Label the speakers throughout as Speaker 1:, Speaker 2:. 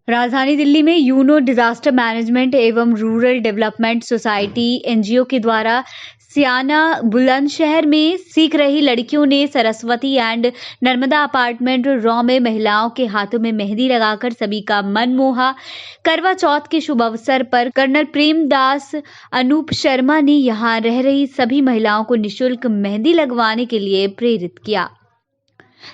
Speaker 1: राजधानी दिल्ली में Uno disaster management एवं रूरल डेवलपमेंट सोसाइटी एनजीओ के द्वारा सियाना बुलंदशहर में सीख रही लड़कियों ने Saraswati and Narmada apartment raw में महिलाओं के हाथों में मेहंदी लगाकर सभी का मन मोहा। करवा चौथ के शुभ अवसर पर कर्नल प्रेमदास अनूप शर्मा ने यहां रह रही सभी महिलाओं को निःशुल्क मेहंदी लगवाने के लिए प्रेरित किया।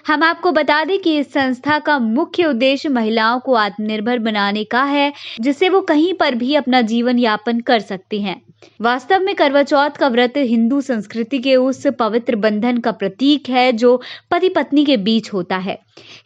Speaker 1: हम आपको बता दें कि इस संस्था का मुख्य उद्देश्य महिलाओं को आत्मनिर्भर बनाने का है, जिससे वो कहीं पर भी अपना जीवन यापन कर सकती हैं। वास्तव में करवा चौथ का व्रत हिंदू संस्कृति के उस पवित्र बंधन का प्रतीक है जो पति पत्नी के बीच होता है।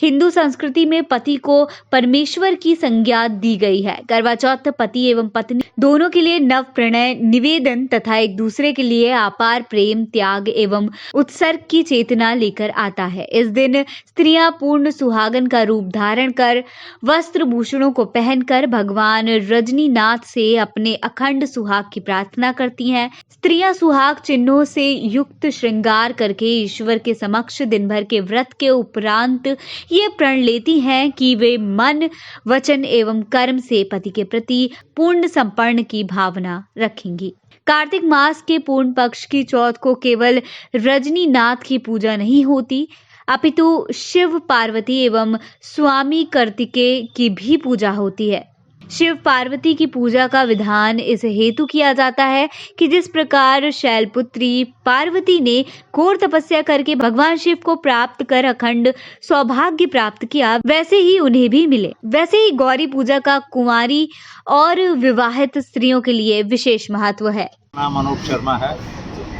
Speaker 1: हिंदू संस्कृति में पति को परमेश्वर की संज्ञा दी गई है। करवा चौथ पति एवं पत्नी दोनों के लिए नव प्रणय निवेदन तथा एक दूसरे के लिए अपार प्रेम, त्याग एवं उत्सर्ग की चेतना लेकर आता है। इस दिन स्त्रियां पूर्ण सुहागन का रूप धारण कर वस्त्र भूषणों को पहनकर भगवान रजनीनाथ से अपने अखंड सुहाग की प्रार्थना करती हैं। स्त्रियां सुहाग चिन्हों से युक्त श्रृंगार करके ईश्वर के समक्ष दिन भर के व्रत के उपरांत ये प्रण लेती हैं कि वे मन, वचन एवं कर्म से पति के प्रति पूर्ण समर्पण की भावना रखेंगी। कार्तिक मास के पूर्ण पक्ष की चौथ को केवल रजनीनाथ की पूजा नहीं होती, अपितु शिव, पार्वती एवं स्वामी कार्तिकेय की भी पूजा होती है। शिव पार्वती की पूजा का विधान इस हेतु किया जाता है कि जिस प्रकार शैलपुत्री पार्वती ने घोर तपस्या करके भगवान शिव को प्राप्त कर अखंड सौभाग्य प्राप्त किया, वैसे ही उन्हें भी मिले। वैसे ही गौरी पूजा का कुंवारी और विवाहित स्त्रियों के लिए विशेष महत्व है।
Speaker 2: नाम अनूप शर्मा है।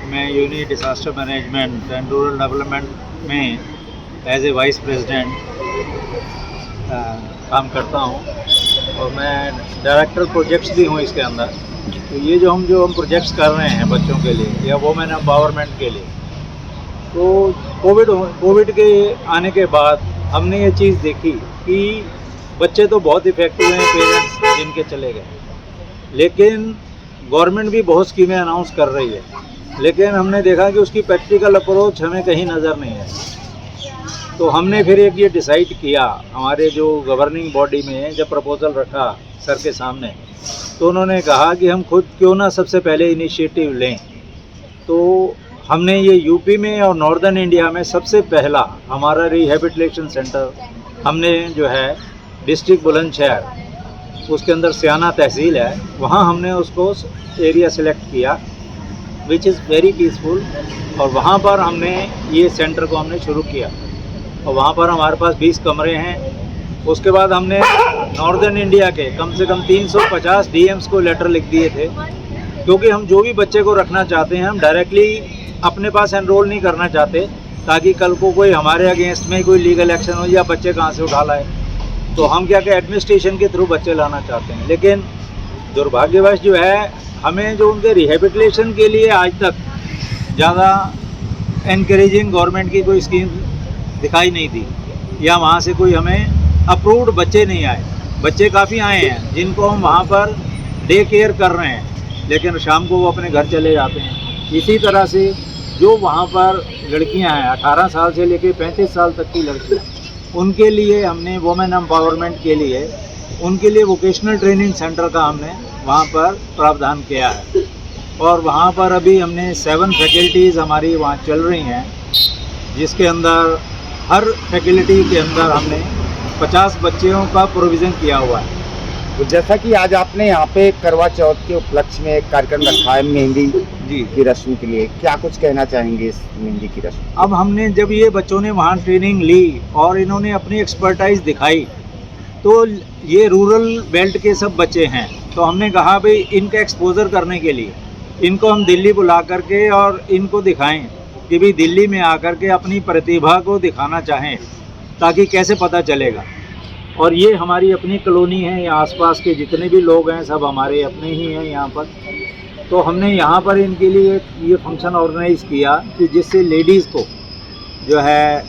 Speaker 2: मैं union disaster management and rural development में एज ए वाइस प्रेसिडेंट काम करता हूँ और मैं डायरेक्टर प्रोजेक्ट्स भी हूँ इसके अंदर। तो ये जो हम प्रोजेक्ट्स कर रहे हैं बच्चों के लिए या वुमेन एम्पावरमेंट के लिए, तो कोविड के आने के बाद हमने ये चीज़ देखी कि बच्चे तो बहुत इफेक्ट हुए हैं, पेरेंट्स जिनके चले गए, लेकिन गवर्नमेंट भी बहुत स्कीमें अनाउंस कर रही है, लेकिन हमने देखा कि उसकी प्रैक्टिकल अप्रोच हमें कहीं नज़र नहीं है। तो हमने फिर एक ये डिसाइड किया, हमारे जो गवर्निंग बॉडी में जब प्रपोजल रखा सर के सामने, तो उन्होंने कहा कि हम खुद क्यों ना सबसे पहले इनिशिएटिव लें। तो हमने ये यूपी में और नॉर्दर्न इंडिया में सबसे पहला हमारा रिहेबिलिटेशन सेंटर हमने जो है डिस्ट्रिक्ट बुलंदशहर, उसके अंदर सियाना तहसील है, वहाँ हमने उसको एरिया सेलेक्ट किया विच इज़ वेरी पीसफुल, और वहाँ पर हमने ये सेंटर को हमने शुरू किया और वहाँ पर हमारे पास 20 कमरे हैं। उसके बाद हमने नॉर्दर्न इंडिया के कम से कम 350 डीएम्स को लेटर लिख दिए थे, क्योंकि हम जो भी बच्चे को रखना चाहते हैं हम डायरेक्टली अपने पास एनरोल नहीं करना चाहते, ताकि कल को कोई हमारे अगेंस्ट में कोई लीगल एक्शन हो या बच्चे कहाँ से उठा लाए। तो हम क्या एडमिनिस्ट्रेशन के थ्रू बच्चे लाना चाहते हैं, लेकिन दुर्भाग्यवश जो है हमें जो उनके रिहेबिलिटेशन के लिए आज तक ज़्यादा एनकरेजिंग गवर्नमेंट की कोई स्कीम दिखाई नहीं दी, या वहाँ से कोई हमें अप्रूव्ड बच्चे नहीं आए। बच्चे काफ़ी आए हैं जिनको हम वहाँ पर डे केयर कर रहे हैं, लेकिन शाम को वो अपने घर चले जाते हैं। इसी तरह से जो वहाँ पर लड़कियाँ हैं 18 साल से लेकर 35 साल तक की लड़कियाँ, उनके लिए हमने वुमेन एम्पावरमेंट के लिए उनके लिए वोकेशनल ट्रेनिंग सेंटर का हमने वहाँ पर प्रावधान किया है, और वहाँ पर अभी हमने 7 फैकल्टीज़ हमारी वहाँ चल रही हैं, जिसके अंदर हर फैकल्टी के अंदर हमने 50 बच्चों का प्रोविज़न किया हुआ है।
Speaker 3: तो जैसा कि आज आपने यहाँ पे करवा चौथ के उपलक्ष्य में एक कार्यक्रम रखा है मेहंदी की रस्म के लिए, क्या कुछ कहना चाहेंगे इस मेहंदी की रस्म?
Speaker 2: अब हमने जब ये बच्चों ने वहाँ ट्रेनिंग ली और इन्होंने अपनी एक्सपर्टाइज दिखाई, तो ये रूरल बेल्ट के सब बच्चे हैं, तो हमने कहा भाई इनका एक्सपोजर करने के लिए इनको हम दिल्ली बुला करके और इनको दिखाएं कि भी दिल्ली में आकर के अपनी प्रतिभा को दिखाना चाहें, ताकि कैसे पता चलेगा। और ये हमारी अपनी कॉलोनी है, यहाँ आसपास के जितने भी लोग हैं सब हमारे अपने ही हैं यहाँ पर। तो हमने यहाँ पर इनके लिए ये फंक्शन ऑर्गेनाइज़ किया कि जिससे लेडीज़ को जो है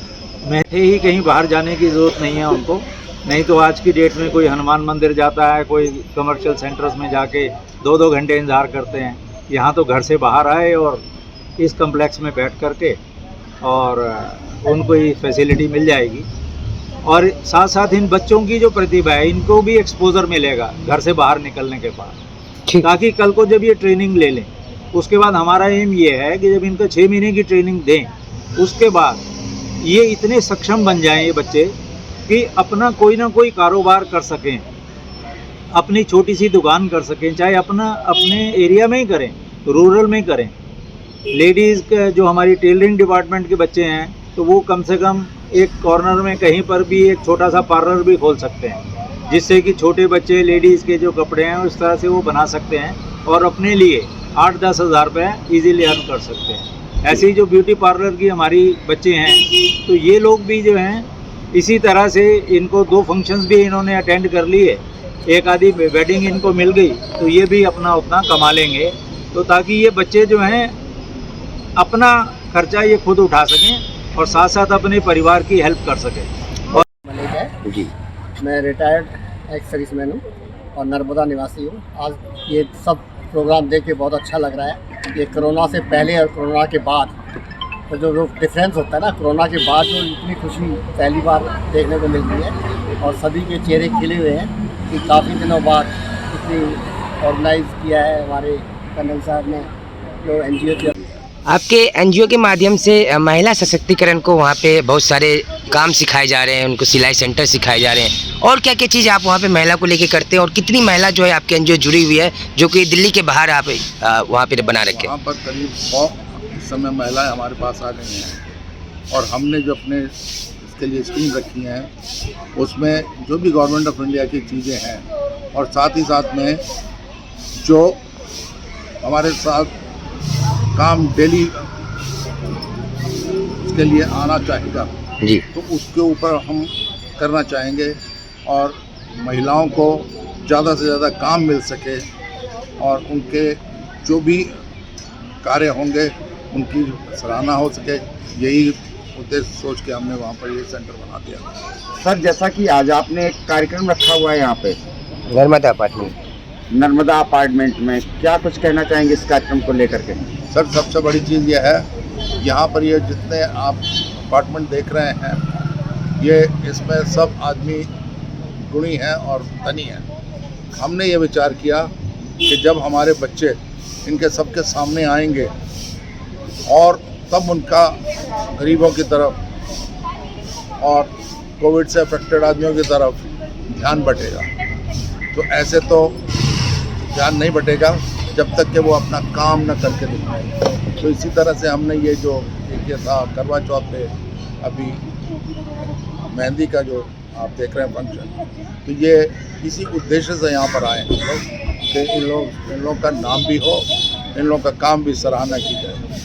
Speaker 2: महते ही कहीं बाहर जाने की ज़रूरत नहीं है उनको, नहीं तो आज की डेट में कोई हनुमान मंदिर जाता है, कोई कमर्शियल सेंटर्स में जाके 2-2 घंटे इंतज़ार करते हैं। यहाँ तो घर से बाहर आए और इस कम्प्लेक्स में बैठ करके और उनको ये फैसिलिटी मिल जाएगी। और साथ साथ इन बच्चों की जो प्रतिभा है इनको भी एक्सपोजर मिलेगा घर से बाहर निकलने के बाद, ताकि कल को जब ये ट्रेनिंग ले लें, उसके बाद हमारा एम ये है कि जब इनको 6 महीने की ट्रेनिंग दें, उसके बाद ये इतने सक्षम बन जाएं ये बच्चे कि अपना कोई ना कोई कारोबार कर सकें, अपनी छोटी सी दुकान कर सकें, चाहे अपने एरिया में ही करें, रूरल में करें। लेडीज़ के जो हमारी टेलरिंग डिपार्टमेंट के बच्चे हैं तो वो कम से कम एक कॉर्नर में कहीं पर भी एक छोटा सा पार्लर भी खोल सकते हैं, जिससे कि छोटे बच्चे लेडीज़ के जो कपड़े हैं उस तरह से वो बना सकते हैं और अपने लिए 8-10 हज़ार रुपये ईजीली अर्न कर सकते हैं। ऐसे ही जो ब्यूटी पार्लर की हमारी बच्चे हैं तो ये लोग भी जो हैं इसी तरह से, इनको 2 फंक्शंस भी इन्होंने अटेंड कर लिए, एक आधी वेडिंग इनको मिल गई तो ये भी अपना उतना कमा लेंगे, तो ताकि ये बच्चे जो हैं अपना खर्चा ये खुद उठा सकें और साथ साथ अपने परिवार की हेल्प कर सकें। और
Speaker 4: जी, मैं रिटायर्ड एक्स सर्विसमैन हूँ और नर्मदा निवासी हूँ। आज ये सब प्रोग्राम देख के बहुत अच्छा लग रहा है। ये कोरोना से पहले और कोरोना के बाद तो जो डिफरेंस होता है ना, कोरोना के बाद जो इतनी खुशी पहली बार देखने को मिल रही है और सभी के चेहरे खिले हुए हैं कि काफ़ी दिनों बाद इतनी ऑर्गेनाइज किया है हमारे कर्नल साहब ने, जो NGO के
Speaker 5: आपके NGO के माध्यम से महिला सशक्तिकरण को वहाँ पे बहुत सारे काम सिखाए जा रहे हैं, उनको सिलाई सेंटर सिखाए जा रहे हैं, और क्या क्या चीज़ आप वहाँ पे महिला को लेके करते हैं और कितनी महिला जो है आपके NGO जुड़ी हुई है जो कि दिल्ली के बाहर आप वहाँ पे बना रखे?
Speaker 6: वहाँ पर करीब 100 इस समय महिलाएं हमारे पास आ गई हैं और हमने जो अपने इसके लिए स्कीम रखी हैं उसमें जो भी गवर्नमेंट ऑफ इंडिया की चीज़ें हैं और साथ ही साथ में जो हमारे साथ काम डेली उसके लिए आना चाहेगा
Speaker 5: जी,
Speaker 6: तो उसके ऊपर हम करना चाहेंगे और महिलाओं को ज़्यादा से ज़्यादा काम मिल सके और उनके जो भी कार्य होंगे उनकी सराहना हो सके, यही उद्देश्य सोच के हमने वहाँ पर ये सेंटर बना दिया।
Speaker 3: सर, जैसा कि आज आपने एक कार्यक्रम रखा हुआ है यहाँ पे नर्मदा अपार्टमेंट में, क्या कुछ कहना चाहेंगे इस कार्यक्रम को लेकर के?
Speaker 6: सर, सबसे बड़ी चीज़ ये है, यहाँ पर ये जितने आप अपार्टमेंट देख रहे हैं ये इसमें सब आदमी गुणी हैं और धनी हैं। हमने ये विचार किया कि जब हमारे बच्चे इनके सबके सामने आएंगे और तब उनका गरीबों की तरफ और कोविड से अफेक्टेड आदमियों की तरफ ध्यान बटेगा। तो ऐसे तो ध्यान नहीं बटेगा जब तक कि वो अपना काम न करके दिखाएं। तो इसी तरह से हमने ये जो एक ये था करवा चौथ पे अभी मेहंदी का जो आप देख रहे हैं फंक्शन, तो ये इसी उद्देश्य से यहाँ पर आए हैं लोग कि इन लोगों का नाम भी हो, इन लोगों का काम भी सराहना की जाए।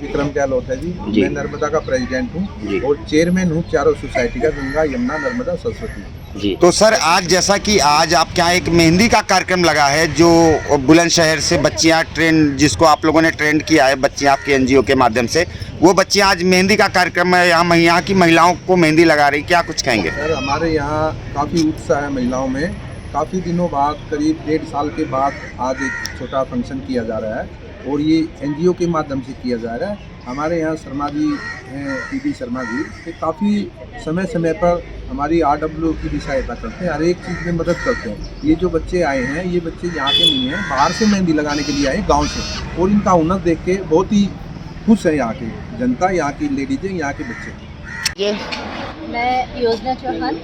Speaker 7: विक्रम गहलोत है जी। मैं नर्मदा का प्रेसिडेंट हूँ और चेयरमैन हूँ चारों सोसाइटी का, गंगा, यमुना, नर्मदा, सरस्वती
Speaker 3: जी। तो सर, आज जैसा कि आज आपके यहाँ एक मेहंदी का कार्यक्रम लगा है जो बुलंदशहर से बच्चियाँ जिसको आप लोगों ने ट्रेंड किया है, बच्चियाँ आपके NGO के माध्यम से, वो बच्चियाँ आज मेहंदी का कार्यक्रम है, यहाँ की महिलाओं को मेहंदी लगा रही, क्या कुछ कहेंगे?
Speaker 7: सर, हमारे यहाँ काफ़ी उत्साह है महिलाओं में। काफ़ी दिनों बाद, करीब 1.5 साल के बाद आज एक छोटा फंक्शन किया जा रहा है और ये NGO के माध्यम से किया जा रहा है। हमारे यहाँ शर्मा जी हैं, PD शर्मा जी, ये काफ़ी समय समय पर हमारी RW की भी सहायता करते हैं, हर एक चीज़ में मदद करते हैं। ये जो बच्चे आए हैं, ये बच्चे यहाँ के नहीं हैं, बाहर से मेहंदी लगाने के लिए आए गांव से, और इनका हुनर देख के बहुत ही खुश है यहाँ की जनता, यहाँ की लेडीजें, यहाँ के बच्चे।
Speaker 8: मैं योजना चौहान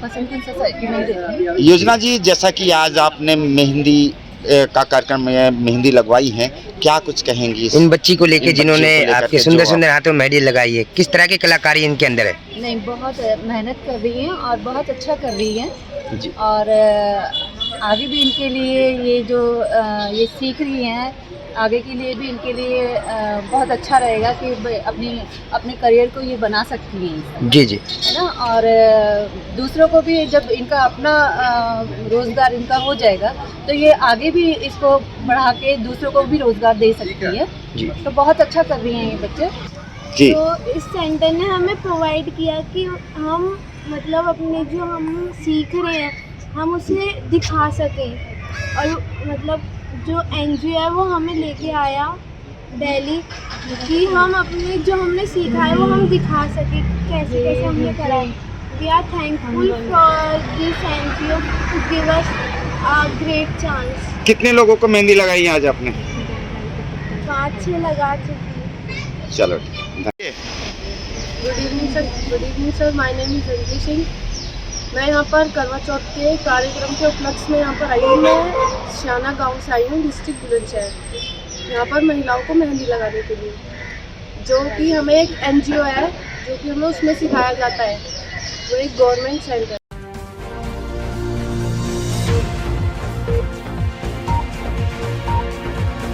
Speaker 8: वसंत सोसाइटी में रहती हूँ।
Speaker 3: योजना जी, जैसा कि आज आपने मेहंदी का कार्यक्रम में मेहंदी लगवाई है, क्या कुछ कहेंगी
Speaker 5: उन बच्ची को लेके जिन्होंने आपके सुंदर सुंदर हाथों में मेहंदी लगाई है? किस तरह की कलाकारी इनके अंदर है?
Speaker 8: नहीं, बहुत मेहनत कर रही हैं और बहुत अच्छा कर रही हैं
Speaker 3: जी।
Speaker 8: और आगे भी इनके लिए ये जो ये सीख रही हैं, आगे के लिए भी इनके लिए बहुत अच्छा रहेगा कि अपने करियर को ये बना सकती हैं।
Speaker 5: जी जी,
Speaker 8: है ना। और दूसरों को भी जब इनका अपना रोज़गार इनका हो जाएगा तो ये आगे भी इसको बढ़ा के दूसरों को भी रोज़गार दे सकती है
Speaker 5: जी।
Speaker 8: तो बहुत अच्छा कर रही हैं ये बच्चे
Speaker 3: जी।
Speaker 9: तो इस सेंटर ने हमें प्रोवाइड किया कि हम मतलब अपने जो हम सीख रहे हैं हम उसे दिखा सकें, और मतलब जो NGO है वो हमें लेके आया दिल्ली कि हम अपने जो हमने सीखा है वो हम दिखा सकें, कैसे कैसे हमने करा है। We are thankful for this NGO to give us a great chance.
Speaker 3: कितने लोगों को मेहंदी लगाई आज आपने?
Speaker 9: 5-6 लगा चुकी।
Speaker 3: चलो
Speaker 10: good evening sir, my name is Anjali Singh. मैं यहाँ पर करवा चौथ के कार्यक्रम के उपलक्ष्य में यहाँ पर आई हूँ। मैं सियाना गांव से आई हूँ, डिस्ट्रिक्ट बुलंदशहर। यहाँ पर महिलाओं को मेहंदी लगाने के लिए, जो कि हमें एक एनजीओ है जो कि हमें उसमें सिखाया जाता है, वो एक गवर्नमेंट सेंटर।